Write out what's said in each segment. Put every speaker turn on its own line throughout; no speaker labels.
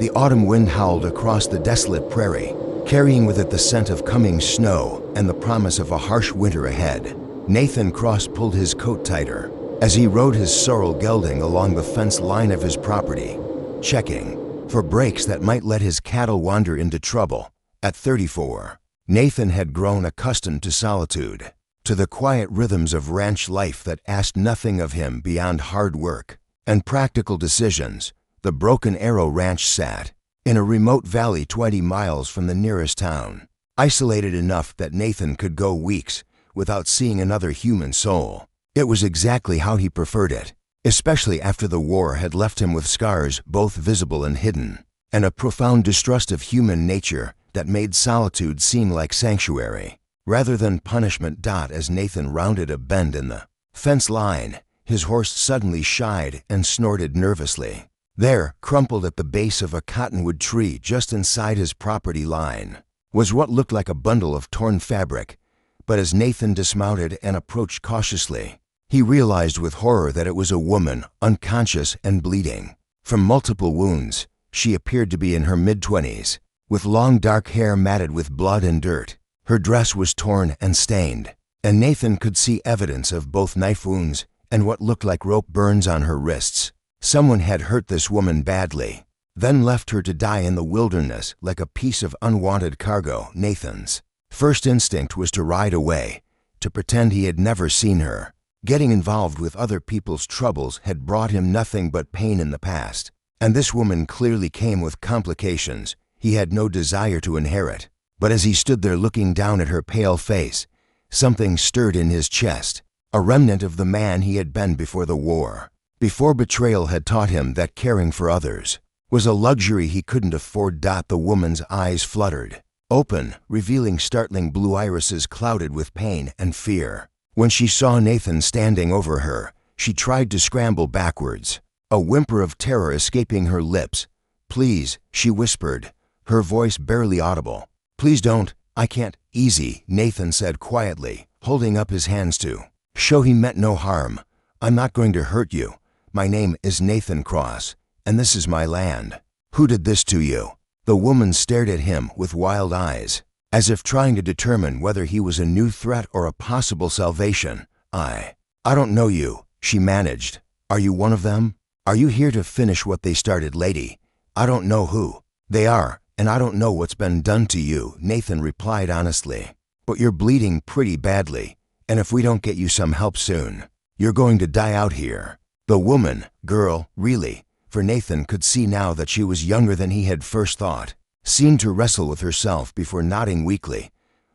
The autumn wind howled across the desolate prairie, carrying with it the scent of coming snow and the promise of a harsh winter ahead. Nathan Cross pulled his coat tighter as he rode his sorrel gelding along the fence line of his property, checking for breaks that might let his cattle wander into trouble. At 34, Nathan had grown accustomed to solitude, to the quiet rhythms of ranch life that asked nothing of him beyond hard work and practical decisions. The Broken Arrow Ranch sat in a remote valley 20 miles from the nearest town, isolated enough that Nathan could go weeks without seeing another human soul. It was exactly how he preferred it, especially after the war had left him with scars both visible and hidden, and a profound distrust of human nature that made solitude seem like sanctuary rather than punishment. As Nathan rounded a bend in the fence line, his horse suddenly shied and snorted nervously. There, crumpled at the base of a cottonwood tree just inside his property line, was what looked like a bundle of torn fabric. But as Nathan dismounted and approached cautiously, he realized with horror that it was a woman, unconscious and bleeding from multiple wounds. She appeared to be in her mid-20s, with long dark hair matted with blood and dirt. Her dress was torn and stained, and Nathan could see evidence of both knife wounds and what looked like rope burns on her wrists. Someone had hurt this woman badly, then left her to die in the wilderness like a piece of unwanted cargo. Nathan's first instinct was to ride away, to pretend he had never seen her. Getting involved with other people's troubles had brought him nothing but pain in the past, and this woman clearly came with complications he had no desire to inherit. But as he stood there looking down at her pale face, something stirred in his chest, a remnant of the man he had been before the war, before betrayal had taught him that caring for others was a luxury he couldn't afford. The woman's eyes fluttered open, revealing startling blue irises clouded with pain and fear. When she saw Nathan standing over her, she tried to scramble backwards, a whimper of terror escaping her lips. "Please," she whispered, her voice barely audible. "Please don't, I can't." "Easy," Nathan said quietly, holding up his hands to show he meant no harm. "I'm not going to hurt you. My name is Nathan Cross, and this is my land." "Who did this to you?" The woman stared at him with wild eyes, as if trying to determine whether he was a new threat or a possible salvation. I don't know you," she managed. "Are you one of them? Are you here to finish what they started?" "Lady, I don't know who they are, and I don't know what's been done to you," Nathan replied honestly. "But you're bleeding pretty badly, and if we don't get you some help soon, you're going to die out here." The woman, girl, really, for Nathan could see now that she was younger than he had first thought, seemed to wrestle with herself before nodding weakly.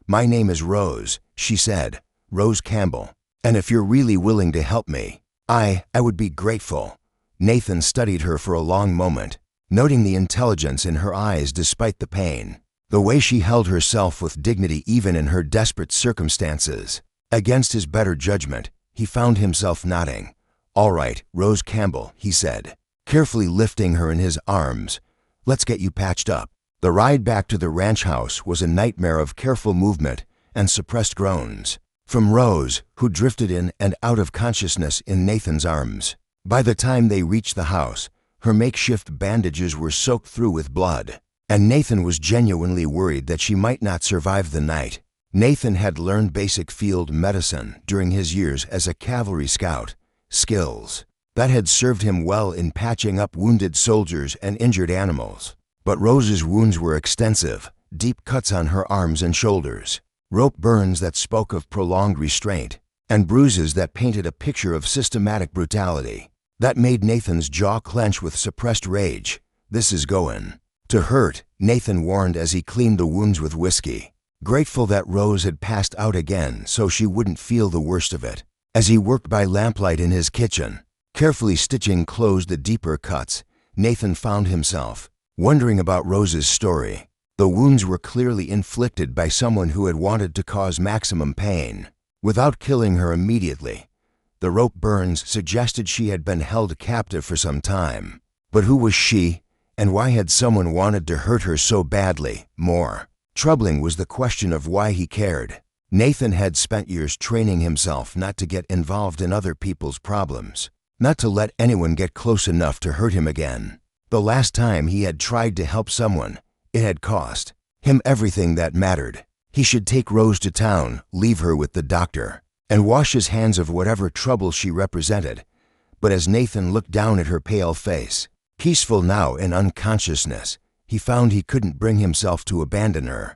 "My name is Rose," she said, "Rose Campbell, and if you're really willing to help me, I would be grateful." Nathan studied her for a long moment, noting the intelligence in her eyes despite the pain, the way she held herself with dignity even in her desperate circumstances. Against his better judgment, he found himself nodding. "All right, Rose Campbell," he said, carefully lifting her in his arms. "Let's get you patched up." The ride back to the ranch house was a nightmare of careful movement and suppressed groans from Rose, who drifted in and out of consciousness in Nathan's arms. By the time they reached the house, her makeshift bandages were soaked through with blood, and Nathan was genuinely worried that she might not survive the night. Nathan had learned basic field medicine during his years as a cavalry scout, skills that had served him well in patching up wounded soldiers and injured animals. But Rose's wounds were extensive, deep cuts on her arms and shoulders, rope burns that spoke of prolonged restraint, and bruises that painted a picture of systematic brutality. That made Nathan's jaw clench with suppressed rage. "This is going to hurt," Nathan warned as he cleaned the wounds with whiskey, grateful that Rose had passed out again so she wouldn't feel the worst of it. As he worked by lamplight in his kitchen, carefully stitching closed the deeper cuts, Nathan found himself wondering about Rose's story. The wounds were clearly inflicted by someone who had wanted to cause maximum pain, without killing her immediately. The rope burns suggested she had been held captive for some time. But who was she, and why had someone wanted to hurt her so badly? More troubling was the question of why he cared. Nathan had spent years training himself not to get involved in other people's problems, not to let anyone get close enough to hurt him again. The last time he had tried to help someone, it had cost him everything that mattered. He should take Rose to town, leave her with the doctor, and wash his hands of whatever trouble she represented. But as Nathan looked down at her pale face, peaceful now in unconsciousness, he found he couldn't bring himself to abandon her.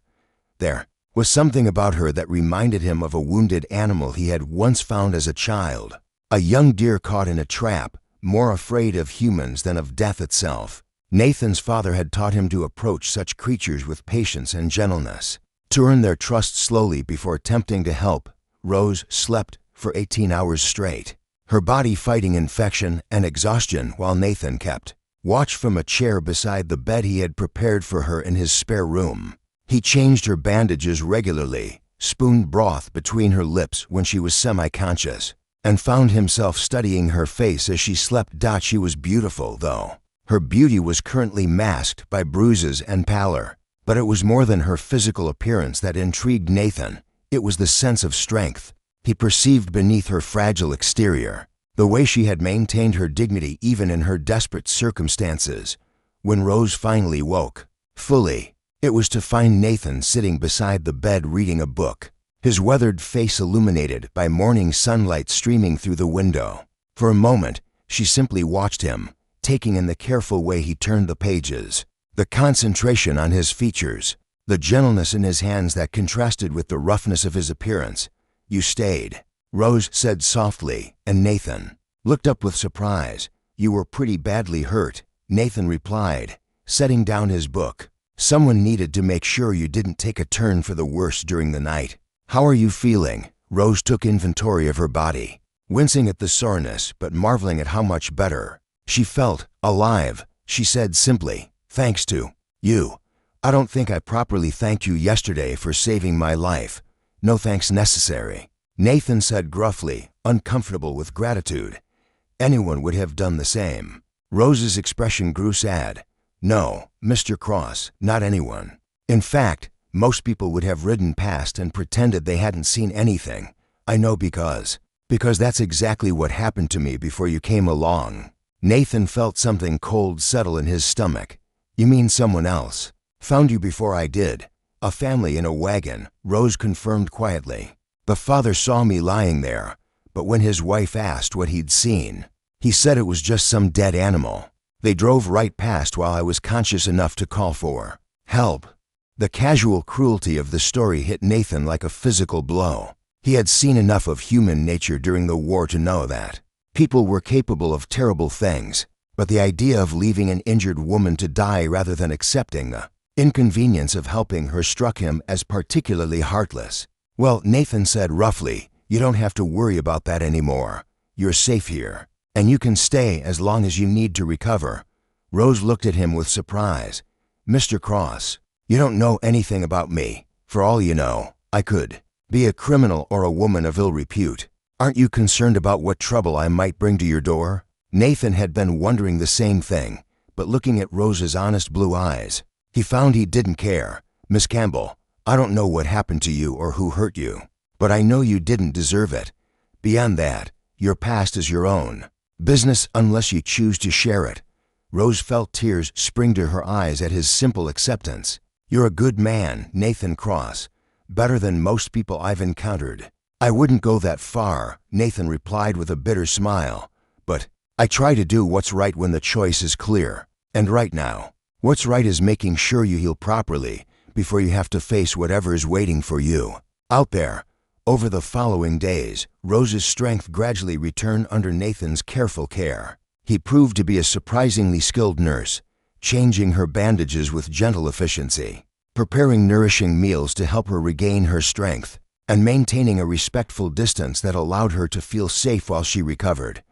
There was something about her that reminded him of a wounded animal he had once found as a child, a young deer caught in a trap, more afraid of humans than of death itself. Nathan's father had taught him to approach such creatures with patience and gentleness, to earn their trust slowly before attempting to help. Rose slept for 18 hours straight, her body fighting infection and exhaustion while Nathan kept watch from a chair beside the bed he had prepared for her in his spare room. He changed her bandages regularly, spooned broth between her lips when she was semi-conscious, and found himself studying her face as she slept. She was beautiful, though. Her beauty was currently masked by bruises and pallor, but it was more than her physical appearance that intrigued Nathan. It was the sense of strength he perceived beneath her fragile exterior, the way she had maintained her dignity even in her desperate circumstances. When Rose finally woke fully, it was to find Nathan sitting beside the bed reading a book, his weathered face illuminated by morning sunlight streaming through the window. For a moment, she simply watched him, taking in the careful way he turned the pages, the concentration on his features, the gentleness in his hands that contrasted with the roughness of his appearance. "You stayed," Rose said softly, and Nathan looked up with surprise. "You were pretty badly hurt," Nathan replied, setting down his book. "Someone needed to make sure you didn't take a turn for the worse during the night." "How are you feeling?" Rose took inventory of her body, wincing at the soreness but marveling at how much better she felt. "Alive," she said simply. "Thanks to you. I don't think I properly thanked you yesterday for saving my life." "No thanks necessary," Nathan said gruffly, uncomfortable with gratitude. Anyone would have done the same. Rose's expression grew sad. "No, Mr. Cross, not anyone. In fact, most people would have ridden past and pretended they hadn't seen anything. I know because that's exactly what happened to me before you came along." Nathan felt something cold settle in his stomach. "You mean someone else found you before I did?" "A family in a wagon," Rose confirmed quietly. "The father saw me lying there, but when his wife asked what he'd seen, he said it was just some dead animal. They drove right past while I was conscious enough to call for help." The casual cruelty of the story hit Nathan like a physical blow. He had seen enough of human nature during the war to know that people were capable of terrible things, but the idea of leaving an injured woman to die rather than accepting the inconvenience of helping her struck him as particularly heartless. "Well," Nathan said roughly, "you don't have to worry about that anymore. You're safe here, and you can stay as long as you need to recover." Rose looked at him with surprise. "Mr. Cross, you don't know anything about me. For all you know, I could be a criminal or a woman of ill repute. Aren't you concerned about what trouble I might bring to your door?" Nathan had been wondering the same thing, but looking at Rose's honest blue eyes, he found he didn't care. "Miss Campbell, I don't know what happened to you or who hurt you, but I know you didn't deserve it. Beyond that, your past is your own business unless you choose to share it." Rose felt tears spring to her eyes at his simple acceptance. "You're a good man, Nathan Cross, better than most people I've encountered." "I wouldn't go that far," Nathan replied with a bitter smile, "but I try to do what's right when the choice is clear. And right now, what's right is making sure you heal properly before you have to face whatever is waiting for you out there." Over the following days, Rose's strength gradually returned under Nathan's careful care. He proved to be a surprisingly skilled nurse, changing her bandages with gentle efficiency, preparing nourishing meals to help her regain her strength, and maintaining a respectful distance that allowed her to feel safe while she recovered.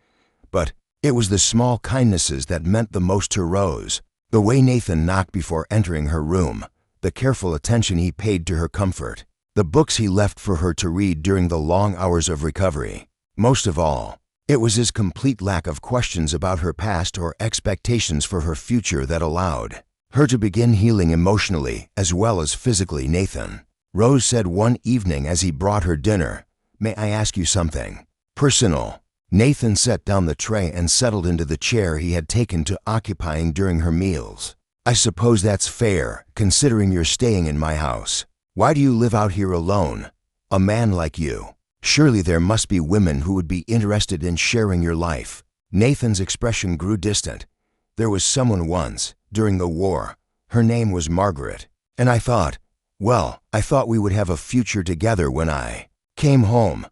But it was the small kindnesses that meant the most to Rose. The way Nathan knocked before entering her room, the careful attention he paid to her comfort, the books he left for her to read during the long hours of recovery. Most of all, it was his complete lack of questions about her past or expectations for her future that allowed her to begin healing emotionally as well as physically. "Nathan," Rose said one evening as he brought her dinner, "may I ask you something personal?" Nathan set down the tray and settled into the chair he had taken to occupying during her meals. "I suppose that's fair, considering you're staying in my house. Why do you live out here alone? A man like you. Surely there must be women who would be interested in sharing your life." Nathan's expression grew distant. "There was someone once, during the war. Her name was Margaret. And I thought we would have a future together when I came home.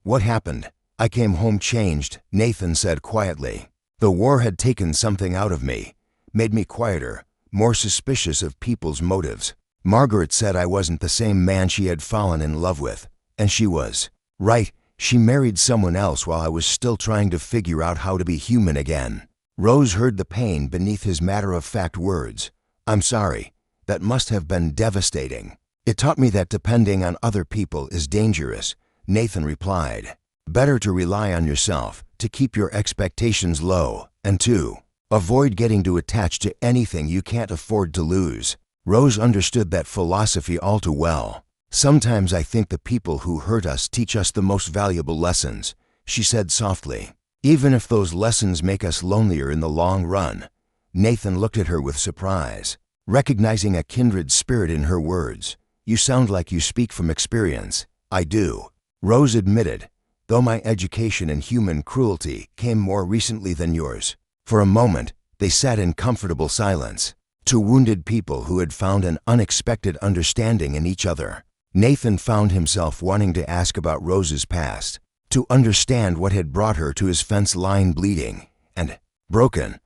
What happened? I came home changed," Nathan said quietly. "The war had taken something out of me, made me quieter, more suspicious of people's motives. Margaret said I wasn't the same man she had fallen in love with, and she was right. She married someone else while I was still trying to figure out how to be human again." Rose heard the pain beneath his matter-of-fact words. "I'm sorry. That must have been devastating." "It taught me that depending on other people is dangerous," Nathan replied. "Better to rely on yourself, to keep your expectations low, and to avoid getting too attached to anything you can't afford to lose." Rose understood that philosophy all too well. "Sometimes I think the people who hurt us teach us the most valuable lessons," she said softly. "Even if those lessons make us lonelier in the long run." Nathan looked at her with surprise, recognizing a kindred spirit in her words. "You sound like you speak from experience." "I do," Rose admitted, "though my education in human cruelty came more recently than yours." For a moment, they sat in comfortable silence, two wounded people who had found an unexpected understanding in each other. Nathan found himself wanting to ask about Rose's past, to understand what had brought her to his fence line bleeding and broken,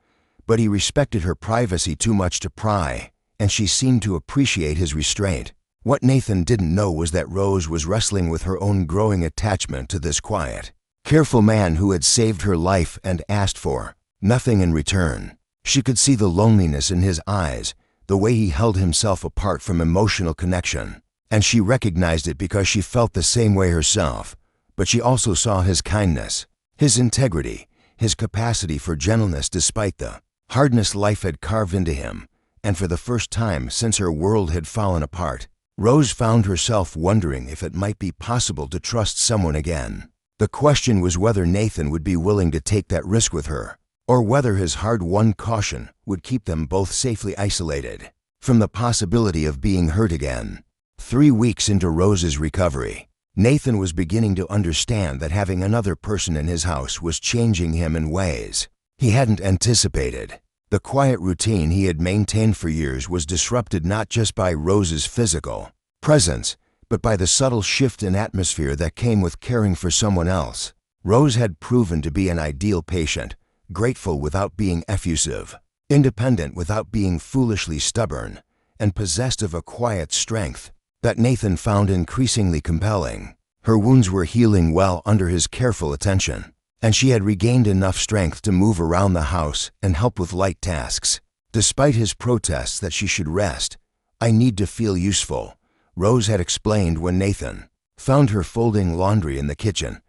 but he respected her privacy too much to pry, and she seemed to appreciate his restraint. What Nathan didn't know was that Rose was wrestling with her own growing attachment to this quiet, careful man who had saved her life and asked for nothing in return. She could see the loneliness in his eyes, the way he held himself apart from emotional connection, and she recognized it because she felt the same way herself. But she also saw his kindness, his integrity, his capacity for gentleness despite the hardness life had carved into him, and for the first time since her world had fallen apart, Rose found herself wondering if it might be possible to trust someone again. The question was whether Nathan would be willing to take that risk with her, or whether his hard-won caution would keep them both safely isolated from the possibility of being hurt again. 3 weeks into Rose's recovery, Nathan was beginning to understand that having another person in his house was changing him in ways he hadn't anticipated. The quiet routine he had maintained for years was disrupted not just by Rose's physical presence, but by the subtle shift in atmosphere that came with caring for someone else. Rose had proven to be an ideal patient, grateful without being effusive, independent without being foolishly stubborn, and possessed of a quiet strength that Nathan found increasingly compelling. Her wounds were healing well under his careful attention, and she had regained enough strength to move around the house and help with light tasks. Despite his protests that she should rest, "I need to feel useful," Rose had explained when Nathan found her folding laundry in the kitchen.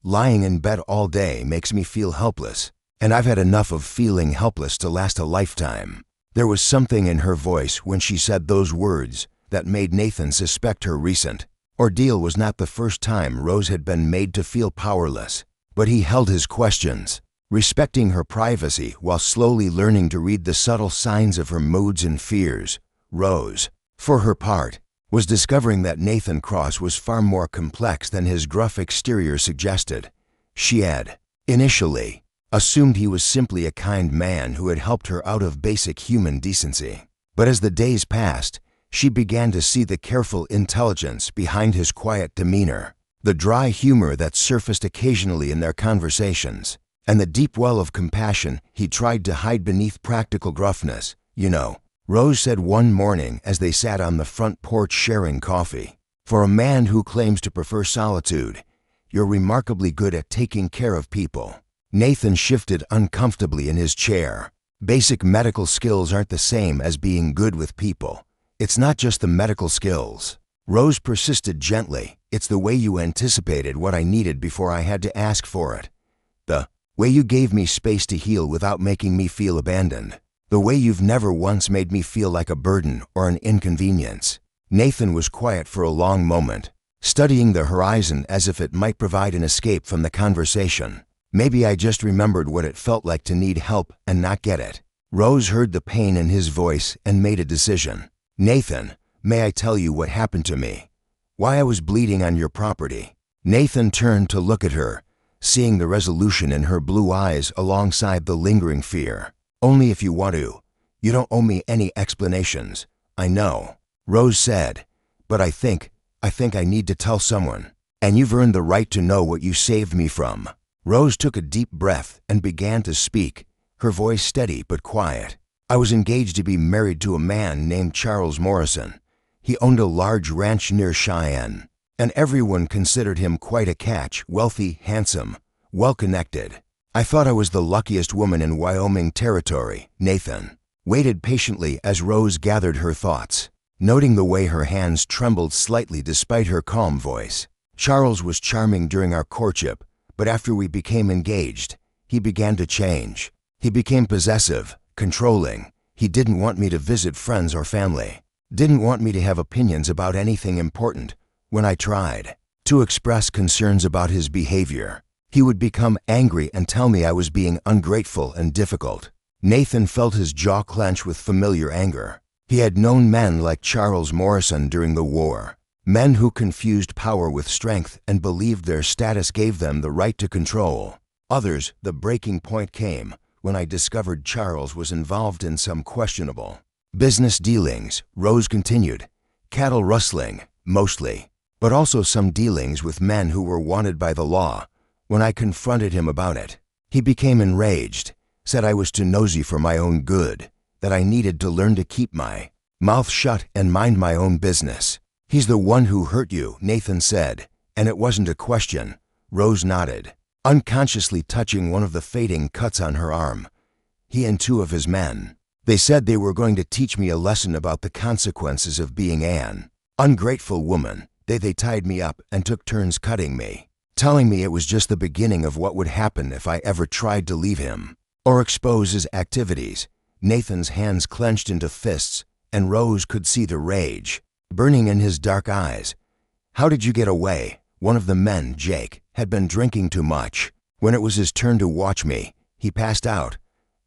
"Lying in bed all day makes me feel helpless, and I've had enough of feeling helpless to last a lifetime." There was something in her voice when she said those words that made Nathan suspect her recent ordeal was not the first time Rose had been made to feel powerless. But he held his questions, respecting her privacy while slowly learning to read the subtle signs of her moods and fears. Rose, for her part, was discovering that Nathan Cross was far more complex than his gruff exterior suggested. She had, initially, assumed he was simply a kind man who had helped her out of basic human decency. But as the days passed, she began to see the careful intelligence behind his quiet demeanor, the dry humor that surfaced occasionally in their conversations, and the deep well of compassion he tried to hide beneath practical gruffness. "You know," Rose said one morning as they sat on the front porch sharing coffee, "for a man who claims to prefer solitude, you're remarkably good at taking care of people." Nathan shifted uncomfortably in his chair. "Basic medical skills aren't the same as being good with people. It's not just the medical skills," Rose persisted gently. "It's the way you anticipated what I needed before I had to ask for it. The way you gave me space to heal without making me feel abandoned. The way you've never once made me feel like a burden or an inconvenience." Nathan was quiet for a long moment, studying the horizon as if it might provide an escape from the conversation. Maybe I just remembered what it felt like to need help and not get it. Rose heard the pain in his voice and made a decision. Nathan, may I tell you what happened to me? Why I was bleeding on your property? Nathan turned to look at her, seeing the resolution in her blue eyes alongside the lingering fear. Only if you want to. You don't owe me any explanations. I know, Rose said, but I think I need to tell someone. And you've earned the right to know what you saved me from. Rose took a deep breath and began to speak, her voice steady but quiet. I was engaged to be married to a man named Charles Morrison. He owned a large ranch near Cheyenne, and everyone considered him quite a catch, wealthy, handsome, well-connected. I thought I was the luckiest woman in Wyoming territory. Nathan waited patiently as Rose gathered her thoughts, noting the way her hands trembled slightly despite her calm voice. Charles was charming during our courtship, but after we became engaged, he began to change. He became possessive, controlling. He didn't want me to visit friends or family. Didn't want me to have opinions about anything important. When I tried to express concerns about his behavior, he would become angry and tell me I was being ungrateful and difficult. Nathan felt his jaw clench with familiar anger. He had known men like Charles Morrison during the war. Men who confused power with strength and believed their status gave them the right to control. Others, the breaking point came when I discovered Charles was involved in some questionable business dealings, Rose continued. Cattle rustling, mostly, but also some dealings with men who were wanted by the law. When I confronted him about it, he became enraged, said I was too nosy for my own good, that I needed to learn to keep my mouth shut and mind my own business. He's the one who hurt you, Nathan said, and it wasn't a question. Rose nodded, unconsciously touching one of the fading cuts on her arm. He and two of his men. They said they were going to teach me a lesson about the consequences of being an ungrateful woman. They tied me up and took turns cutting me, telling me it was just the beginning of what would happen if I ever tried to leave him or expose his activities. Nathan's hands clenched into fists, and Rose could see the rage burning in his dark eyes. How did you get away? One of the men, Jake, had been drinking too much. When it was his turn to watch me, he passed out.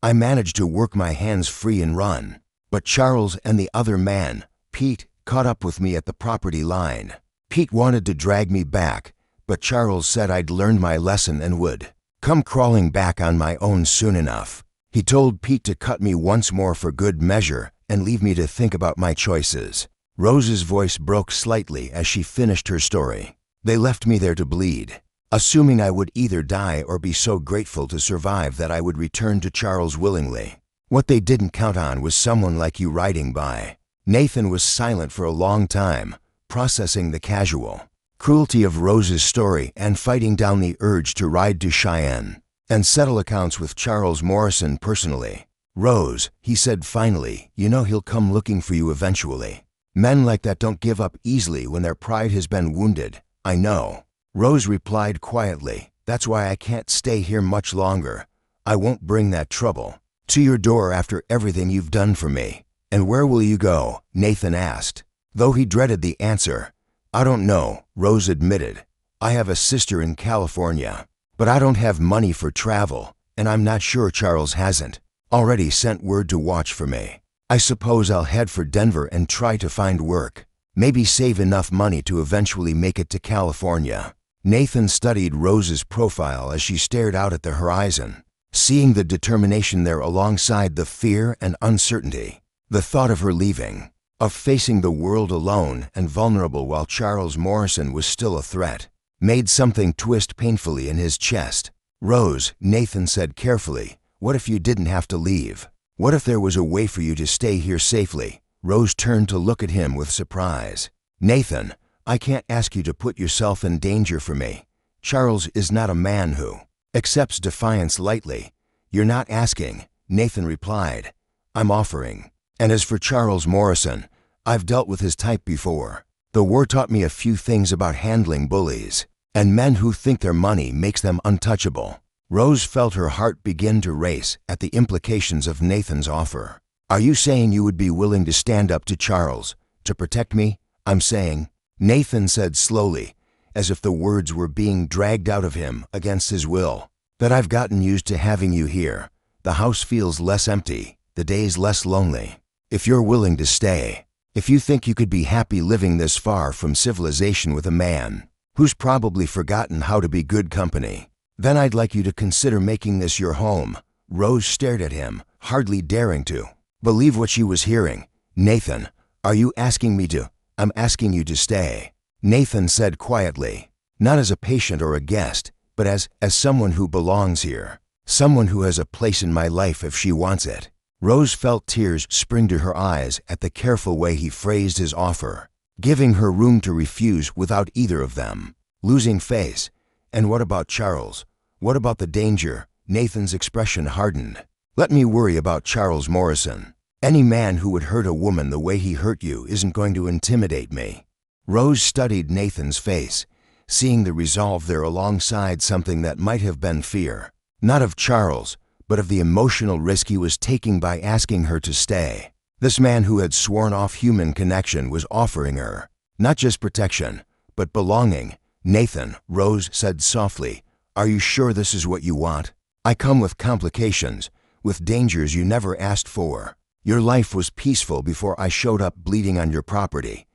I managed to work my hands free and run. But Charles and the other man, Pete, caught up with me at the property line. Pete wanted to drag me back, but Charles said I'd learned my lesson and would come crawling back on my own soon enough. He told Pete to cut me once more for good measure and leave me to think about my choices. Rose's voice broke slightly as she finished her story. They left me there to bleed, assuming I would either die or be so grateful to survive that I would return to Charles willingly. What they didn't count on was someone like you riding by. Nathan was silent for a long time, processing the casual cruelty of Rose's story and fighting down the urge to ride to Cheyenne and settle accounts with Charles Morrison personally. Rose, he said finally, you know he'll come looking for you eventually. Men like that don't give up easily when their pride has been wounded. I know. Rose replied quietly, that's why I can't stay here much longer. I won't bring that trouble to your door after everything you've done for me. And where will you go? Nathan asked. Though he dreaded the answer. I don't know, Rose admitted. I have a sister in California, but I don't have money for travel, and I'm not sure Charles hasn't already sent word to watch for me. I suppose I'll head for Denver and try to find work. Maybe save enough money to eventually make it to California. Nathan studied Rose's profile as she stared out at the horizon, seeing the determination there alongside the fear and uncertainty. The thought of her leaving, of facing the world alone and vulnerable while Charles Morrison was still a threat, made something twist painfully in his chest. Rose, Nathan said carefully, what if you didn't have to leave? What if there was a way for you to stay here safely? Rose turned to look at him with surprise. Nathan, I can't ask you to put yourself in danger for me. Charles is not a man who accepts defiance lightly. You're not asking, Nathan replied. I'm offering. And as for Charles Morrison, I've dealt with his type before. The war taught me a few things about handling bullies and men who think their money makes them untouchable. Rose felt her heart begin to race at the implications of Nathan's offer. Are you saying you would be willing to stand up to Charles, to protect me? I'm saying, Nathan said slowly, as if the words were being dragged out of him against his will. That I've gotten used to having you here. The house feels less empty, the days less lonely. If you're willing to stay, if you think you could be happy living this far from civilization with a man who's probably forgotten how to be good company, then I'd like you to consider making this your home." Rose stared at him, hardly daring to believe what she was hearing. "Nathan, are you asking me to?" "I'm asking you to stay," Nathan said quietly. "Not as a patient or a guest, but as someone who belongs here. Someone who has a place in my life if she wants it." Rose felt tears spring to her eyes at the careful way he phrased his offer, giving her room to refuse without either of them losing face. "And what about Charles? What about the danger?" Nathan's expression hardened. "Let me worry about Charles Morrison. Any man who would hurt a woman the way he hurt you isn't going to intimidate me." Rose studied Nathan's face, seeing the resolve there alongside something that might have been fear, not of Charles, but of the emotional risk he was taking by asking her to stay. This man who had sworn off human connection was offering her not just protection, but belonging. "Nathan," Rose said softly, "are you sure this is what you want? I come with complications, with dangers you never asked for. Your life was peaceful before I showed up bleeding on your property.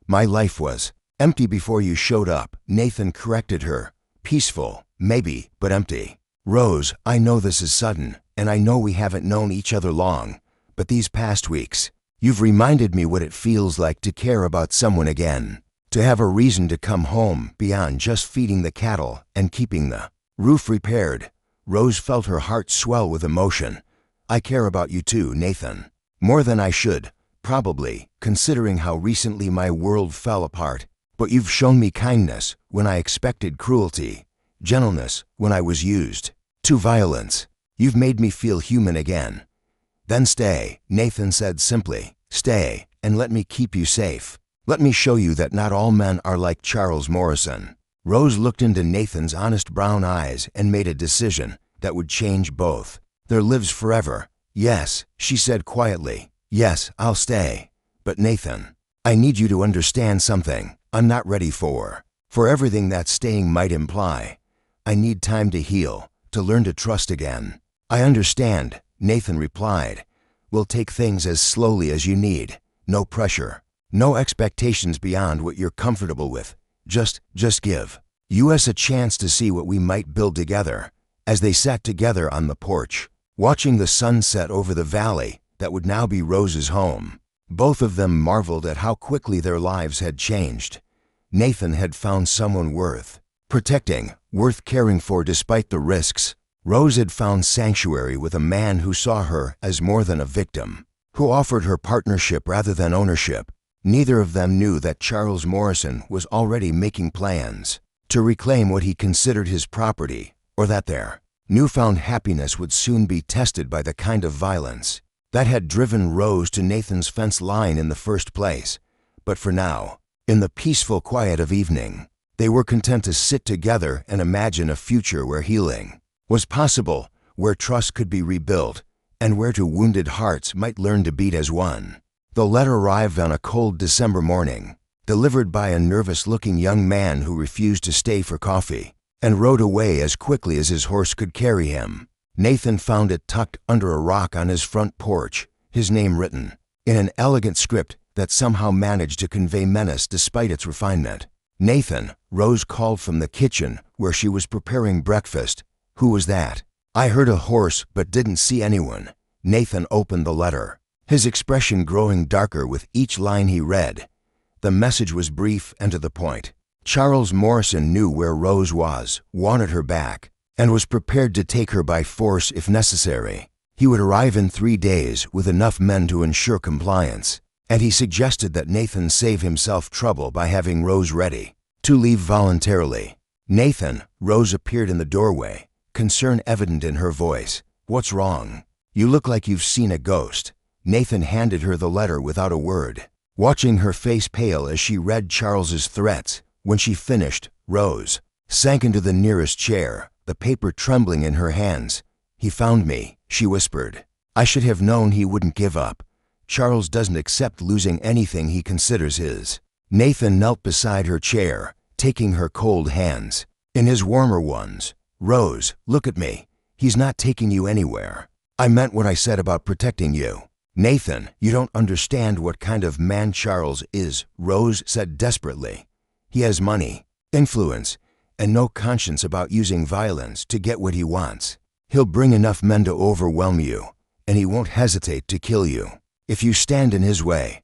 My life was empty before you showed up." Nathan corrected her. "Peaceful, maybe, but empty." "Rose, I know this is sudden, and I know we haven't known each other long, but these past weeks, you've reminded me what it feels like to care about someone again, to have a reason to come home beyond just feeding the cattle and keeping the roof repaired." Rose felt her heart swell with emotion. "I care about you too, Nathan. More than I should, probably, considering how recently my world fell apart. But you've shown me kindness when I expected cruelty, gentleness when I was used to violence. You've made me feel human again." "Then stay," Nathan said simply. "Stay, and let me keep you safe. Let me show you that not all men are like Charles Morrison." Rose looked into Nathan's honest brown eyes and made a decision that would change both their lives forever. "Yes," she said quietly. "Yes, I'll stay. But Nathan, I need you to understand something I'm not ready for everything that staying might imply. I need time to heal, to learn to trust again." "I understand," Nathan replied. "We'll take things as slowly as you need. No pressure. No expectations beyond what you're comfortable with. Just give us a chance to see what we might build together." As they sat together on the porch, watching the sunset over the valley that would now be Rose's home, both of them marveled at how quickly their lives had changed. Nathan had found someone worth protecting, worth caring for despite the risks. Rose had found sanctuary with a man who saw her as more than a victim, who offered her partnership rather than ownership. Neither of them knew that Charles Morrison was already making plans to reclaim what he considered his property, or that their newfound happiness would soon be tested by the kind of violence that had driven Rose to Nathan's fence line in the first place. But for now, in the peaceful quiet of evening, they were content to sit together and imagine a future where healing was possible, where trust could be rebuilt, and where two wounded hearts might learn to beat as one. The letter arrived on a cold December morning, delivered by a nervous-looking young man who refused to stay for coffee and rode away as quickly as his horse could carry him. Nathan found it tucked under a rock on his front porch, his name written in an elegant script that somehow managed to convey menace despite its refinement. "Nathan," Rose called from the kitchen where she was preparing breakfast. "Who was that?" "I heard a horse but didn't see anyone." Nathan opened the letter, his expression growing darker with each line he read. The message was brief and to the point. Charles Morrison knew where Rose was, wanted her back, and was prepared to take her by force if necessary. He would arrive in 3 days with enough men to ensure compliance, and he suggested that Nathan save himself trouble by having Rose ready to leave voluntarily. "Nathan," Rose appeared in the doorway, concern evident in her voice. "What's wrong? You look like you've seen a ghost." Nathan handed her the letter without a word, watching her face pale as she read Charles's threats. When she finished, Rose sank into the nearest chair, the paper trembling in her hands. "He found me," she whispered. "I should have known he wouldn't give up. Charles doesn't accept losing anything he considers his." Nathan knelt beside her chair, taking her cold hands in his warmer ones. Rose, look at me. He's not taking you anywhere. I meant what I said about protecting you. Nathan, you don't understand what kind of man Charles is, Rose said desperately. He has money, influence, and no conscience about using violence to get what he wants. He'll bring enough men to overwhelm you, and he won't hesitate to kill you. If you stand in his way,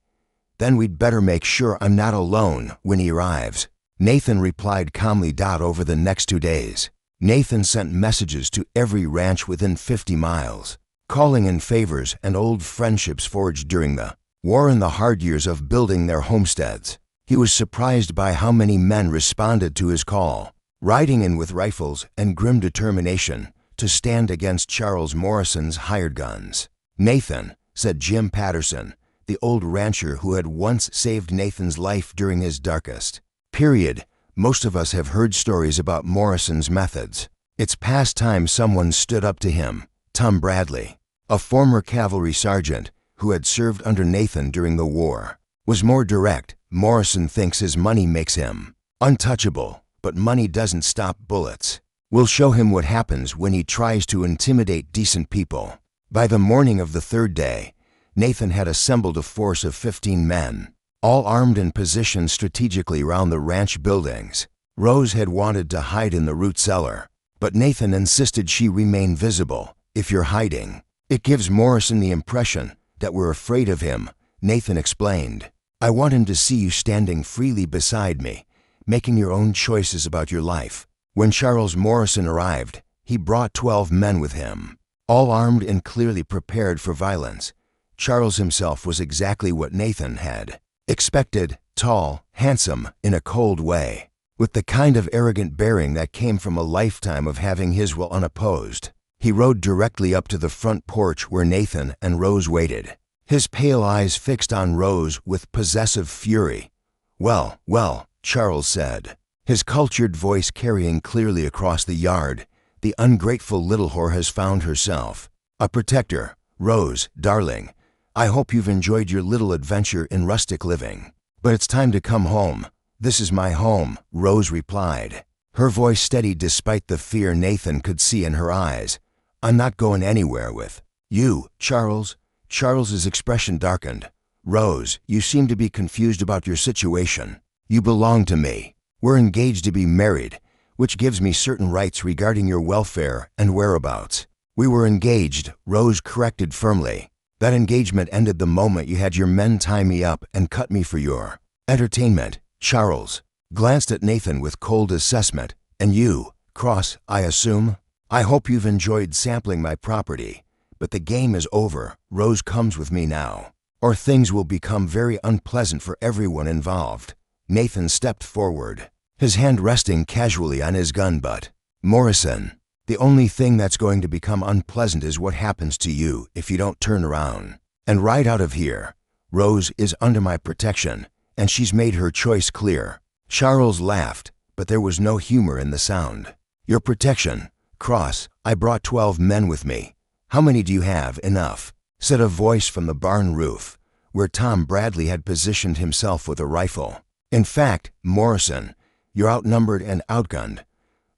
then we'd better make sure I'm not alone when he arrives. Nathan replied calmly. Over the next 2 days, Nathan sent messages to every ranch within 50 miles, calling in favors and old friendships forged during the war and the hard years of building their homesteads. He was surprised by how many men responded to his call, riding in with rifles and grim determination to stand against Charles Morrison's hired guns. Nathan, said Jim Patterson, the old rancher who had once saved Nathan's life during his darkest period. Most of us have heard stories about Morrison's methods. It's past time someone stood up to him. Tom Bradley, a former cavalry sergeant who had served under Nathan during the war, was more direct. Morrison thinks his money makes him untouchable, but money doesn't stop bullets. We'll show him what happens when he tries to intimidate decent people. By the morning of the 3rd day, Nathan had assembled a force of 15 men, all armed and positioned strategically around the ranch buildings. Rose had wanted to hide in the root cellar, but Nathan insisted she remain visible. If you're hiding, it gives Morrison the impression that we're afraid of him, Nathan explained. I want him to see you standing freely beside me, making your own choices about your life. When Charles Morrison arrived, he brought 12 men with him, all armed and clearly prepared for violence. Charles himself was exactly what Nathan had expected: tall, handsome, in a cold way, with the kind of arrogant bearing that came from a lifetime of having his will unopposed. He rode directly up to the front porch where Nathan and Rose waited, his pale eyes fixed on Rose with possessive fury. Well, well, Charles said, his cultured voice carrying clearly across the yard, the ungrateful little whore has found herself a protector. Rose, darling, I hope you've enjoyed your little adventure in rustic living. But it's time to come home. This is my home, Rose replied, her voice steady despite the fear Nathan could see in her eyes. I'm not going anywhere with you, Charles. Charles's expression darkened. Rose, you seem to be confused about your situation. You belong to me. We're engaged to be married, which gives me certain rights regarding your welfare and whereabouts. We were engaged, Rose corrected firmly. That engagement ended the moment you had your men tie me up and cut me for your entertainment. Charles glanced at Nathan with cold assessment. And you, Cross, I assume? I hope you've enjoyed sampling my property, but the game is over. Rose comes with me now, or things will become very unpleasant for everyone involved. Nathan stepped forward, his hand resting casually on his gun butt. Morrison, the only thing that's going to become unpleasant is what happens to you if you don't turn around and ride out of here. Rose is under my protection, and she's made her choice clear. Charles laughed, but there was no humor in the sound. Your protection? Cross, I brought 12 men with me. How many do you have? Enough, said a voice from the barn roof, where Tom Bradley had positioned himself with a rifle. In fact, Morrison, you're outnumbered and outgunned.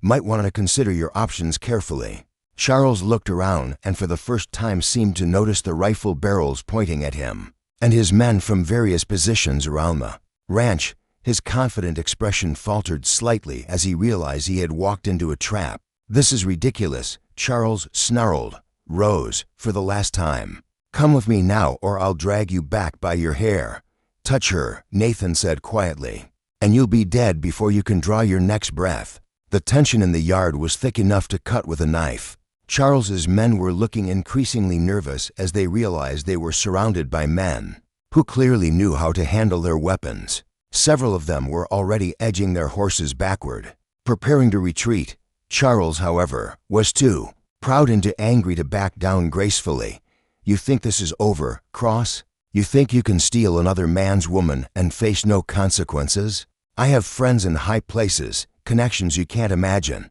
Might want to consider your options carefully. Charles looked around and for the first time seemed to notice the rifle barrels pointing at him, and his men from various positions around the ranch. His confident expression faltered slightly as he realized he had walked into a trap. This is ridiculous, Charles snarled. Rose, for the last time, come with me now or I'll drag you back by your hair. Touch her, Nathan said quietly, and you'll be dead before you can draw your next breath. The tension in the yard was thick enough to cut with a knife. Charles's men were looking increasingly nervous as they realized they were surrounded by men who clearly knew how to handle their weapons. Several of them were already edging their horses backward, preparing to retreat. Charles, however, was too proud and too angry to back down gracefully. You think this is over, Cross? You think you can steal another man's woman and face no consequences? I have friends in high places, connections you can't imagine.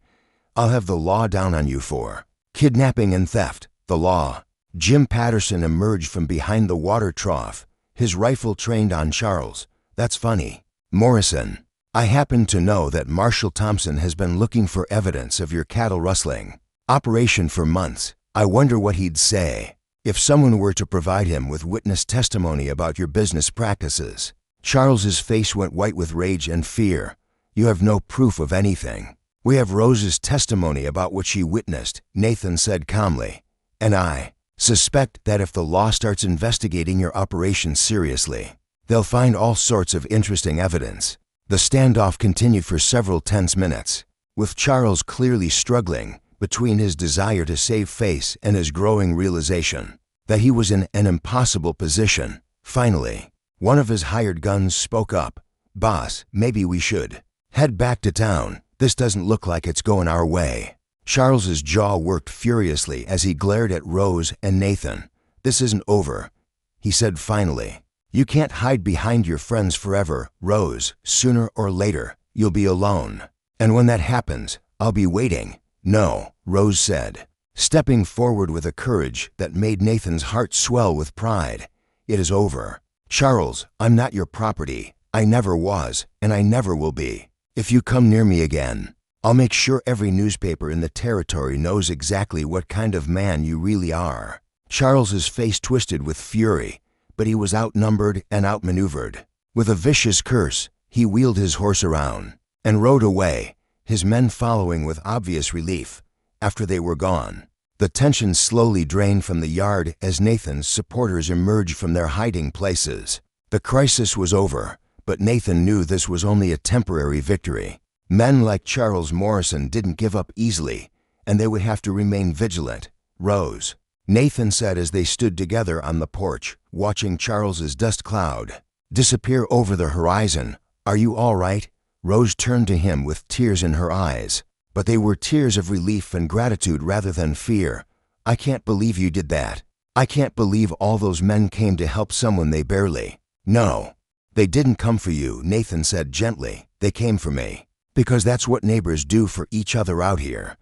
I'll have the law down on you for kidnapping and theft. The law. Jim Patterson emerged from behind the water trough, his rifle trained on Charles. That's funny. Morrison, I happen to know that Marshal Thompson has been looking for evidence of your cattle rustling operation for months. I wonder what he'd say if someone were to provide him with witness testimony about your business practices." Charles's face went white with rage and fear. "You have no proof of anything." "We have Rose's testimony about what she witnessed," Nathan said calmly. "And I suspect that if the law starts investigating your operation seriously, they'll find all sorts of interesting evidence." The standoff continued for several tense minutes, with Charles clearly struggling between his desire to save face and his growing realization that he was in an impossible position. Finally, one of his hired guns spoke up. "Boss, maybe we should head back to town. This doesn't look like it's going our way." Charles's jaw worked furiously as he glared at Rose and Nathan. "This isn't over," he said finally. "You can't hide behind your friends forever, Rose. Sooner or later, you'll be alone. And when that happens, I'll be waiting." "No," Rose said, stepping forward with a courage that made Nathan's heart swell with pride. "It is over. Charles, I'm not your property. I never was, and I never will be. If you come near me again, I'll make sure every newspaper in the territory knows exactly what kind of man you really are." Charles's face twisted with fury, but he was outnumbered and outmaneuvered. With a vicious curse, he wheeled his horse around and rode away, his men following with obvious relief. After they were gone, the tension slowly drained from the yard as Nathan's supporters emerged from their hiding places. The crisis was over, but Nathan knew this was only a temporary victory. Men like Charles Morrison didn't give up easily, and they would have to remain vigilant. "Rose," Nathan said as they stood together on the porch, watching Charles's dust cloud disappear over the horizon. "Are you all right?" Rose turned to him with tears in her eyes, but they were tears of relief and gratitude rather than fear. "I can't believe you did that. I can't believe all those men came to help someone they barely know." "They didn't come for you," Nathan said gently. "They came for me. Because that's what neighbors do for each other out here.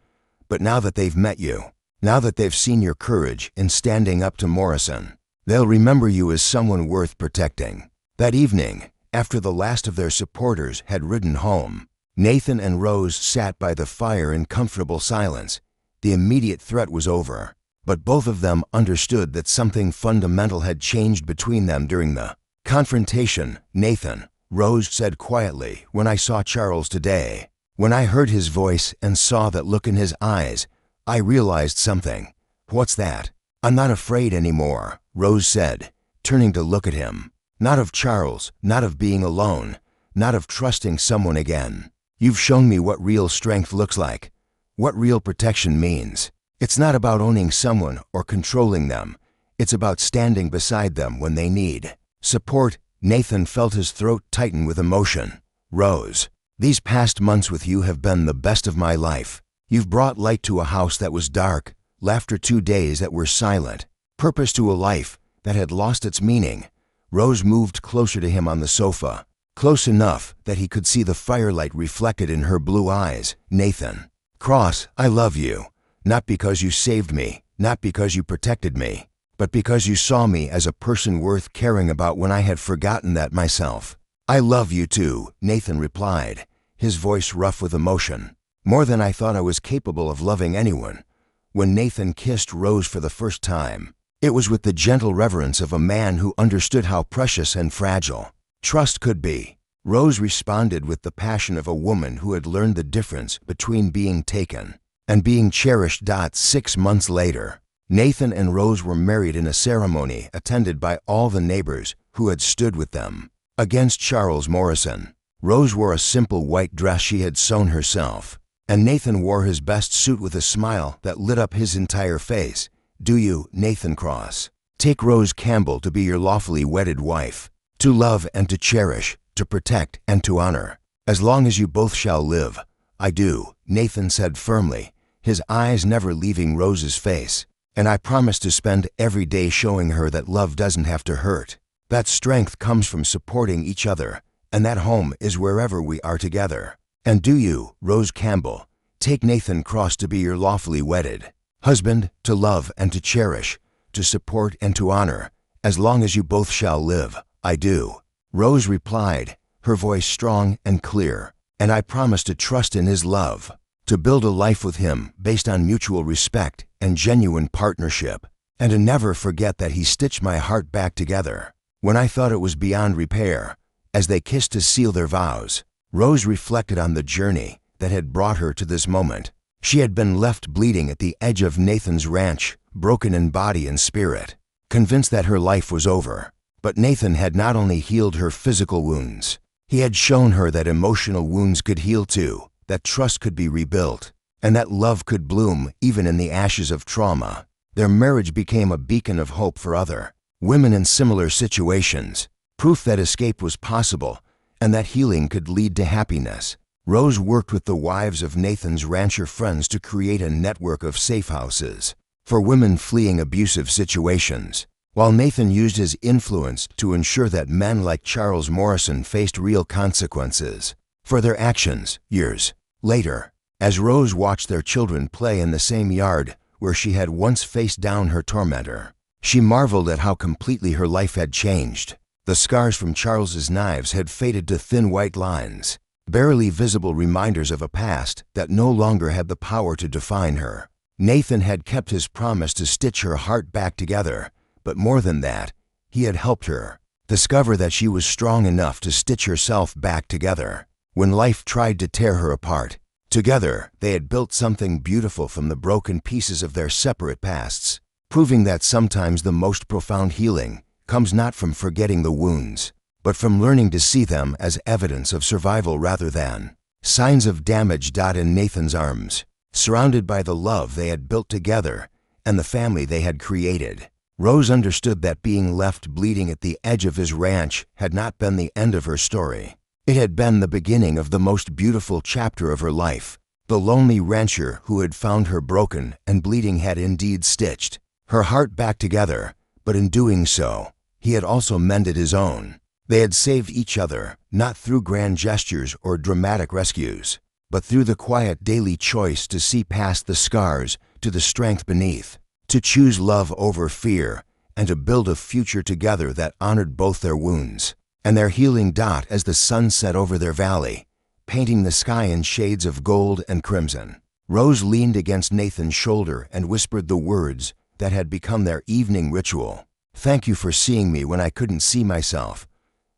But now that they've met you, now that they've seen your courage in standing up to Morrison, they'll remember you as someone worth protecting." That evening, after the last of their supporters had ridden home, Nathan and Rose sat by the fire in comfortable silence. The immediate threat was over, but both of them understood that something fundamental had changed between them during the confrontation. "Nathan," Rose said quietly, "when I saw Charles today, when I heard his voice and saw that look in his eyes, I realized something." "What's that?" "I'm not afraid anymore," Rose said, turning to look at him. "Not of Charles, not of being alone, not of trusting someone again. You've shown me what real strength looks like, what real protection means. It's not about owning someone or controlling them. It's about standing beside them when they need support." Nathan felt his throat tighten with emotion. "Rose, these past months with you have been the best of my life. You've brought light to a house that was dark, laughter to days that were silent, purpose to a life that had lost its meaning." Rose moved closer to him on the sofa, close enough that he could see the firelight reflected in her blue eyes. "Nathan Cross, I love you, not because you saved me, not because you protected me, but because you saw me as a person worth caring about when I had forgotten that myself." "I love you too," Nathan replied, his voice rough with emotion. "More than I thought I was capable of loving anyone." When Nathan kissed Rose for the first time, it was with the gentle reverence of a man who understood how precious and fragile trust could be. Rose responded with the passion of a woman who had learned the difference between being taken and being cherished. 6 months later, Nathan and Rose were married in a ceremony attended by all the neighbors who had stood with them against Charles Morrison. Rose wore a simple white dress she had sewn herself, and Nathan wore his best suit with a smile that lit up his entire face. "Do you, Nathan Cross, take Rose Campbell to be your lawfully wedded wife, to love and to cherish, to protect and to honor, as long as you both shall live?" "I do," Nathan said firmly, his eyes never leaving Rose's face. "And I promise to spend every day showing her that love doesn't have to hurt, that strength comes from supporting each other, and that home is wherever we are together." "And do you, Rose Campbell, take Nathan Cross to be your lawfully wedded husband, to love and to cherish, to support and to honor, as long as you both shall live?" "I do," Rose replied, her voice strong and clear. "And I promise to trust in his love, to build a life with him based on mutual respect and genuine partnership, and to never forget that he stitched my heart back together when I thought it was beyond repair." As they kissed to seal their vows, Rose reflected on the journey that had brought her to this moment. She had been left bleeding at the edge of Nathan's ranch, broken in body and spirit, convinced that her life was over. But Nathan had not only healed her physical wounds, he had shown her that emotional wounds could heal too, that trust could be rebuilt, and that love could bloom even in the ashes of trauma. Their marriage became a beacon of hope for other women in similar situations, proof that escape was possible and that healing could lead to happiness. Rose worked with the wives of Nathan's rancher friends to create a network of safe houses for women fleeing abusive situations, while Nathan used his influence to ensure that men like Charles Morrison faced real consequences for their actions. Years later, as Rose watched their children play in the same yard where she had once faced down her tormentor, she marveled at how completely her life had changed. The scars from Charles's knives had faded to thin white lines, barely visible reminders of a past that no longer had the power to define her. Nathan had kept his promise to stitch her heart back together, but more than that, he had helped her discover that she was strong enough to stitch herself back together when life tried to tear her apart. Together, they had built something beautiful from the broken pieces of their separate pasts, proving that sometimes the most profound healing comes not from forgetting the wounds, but from learning to see them as evidence of survival rather than signs of damage. In Nathan's arms, surrounded by the love they had built together and the family they had created, Rose understood that being left bleeding at the edge of his ranch had not been the end of her story. It had been the beginning of the most beautiful chapter of her life. The lonely rancher who had found her broken and bleeding had indeed stitched her heart back together, but in doing so, he had also mended his own. They had saved each other, not through grand gestures or dramatic rescues, but through the quiet daily choice to see past the scars to the strength beneath, to choose love over fear, and to build a future together that honored both their wounds and their healing. As the sun set over their valley, painting the sky in shades of gold and crimson, Rose leaned against Nathan's shoulder and whispered the words that had become their evening ritual. "Thank you for seeing me when I couldn't see myself."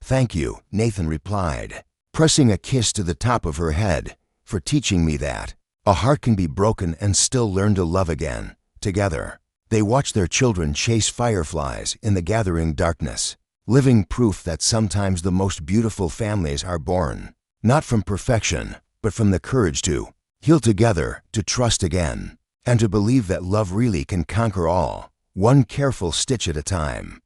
"Thank you," Nathan replied, pressing a kiss to the top of her head, "for teaching me that a heart can be broken and still learn to love again." Together, they watched their children chase fireflies in the gathering darkness, living proof that sometimes the most beautiful families are born not from perfection, but from the courage to heal together, to trust again, and to believe that love really can conquer all, one careful stitch at a time.